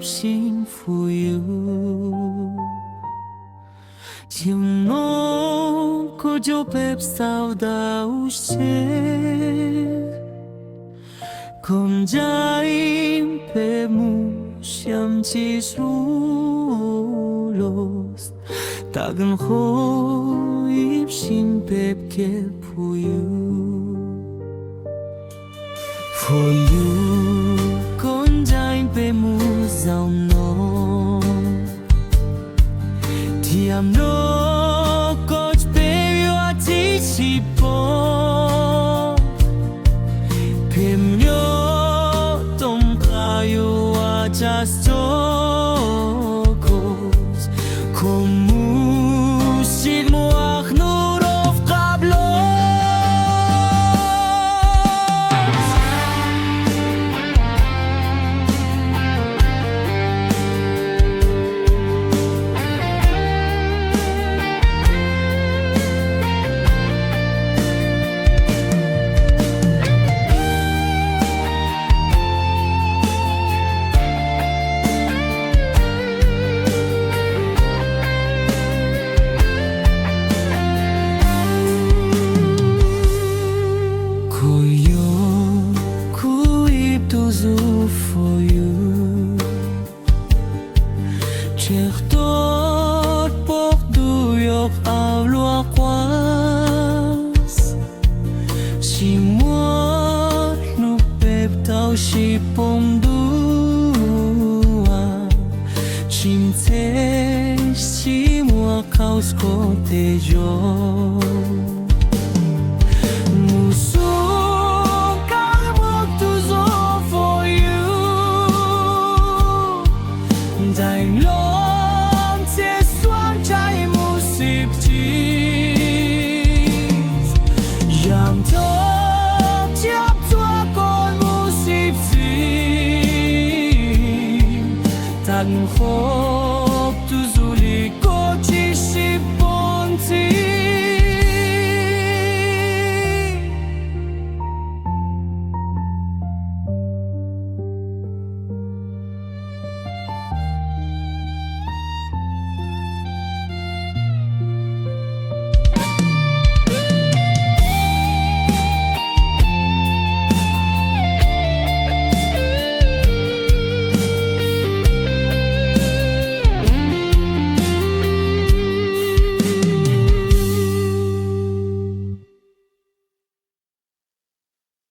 입신 for you Chiều nô cô cho phép sao đau xe Không trái phê mù xiêm chi rulos Tagan khô 입신 phép kê for you For you Con trái phê mù giàu nô Thì am nô Coach baby wa ti si po Pim yo Tom kayo wa just Tokos Como si mo akhnurov kablos For you Chertot por duyok avlo quas Si moi nu pep tau si pom dua Chim te si moi caus kote jo Dành lom sẽ xoan trái mù xịp chít Dàm thơm chấp chúa con mù xịp xịp Tặng khô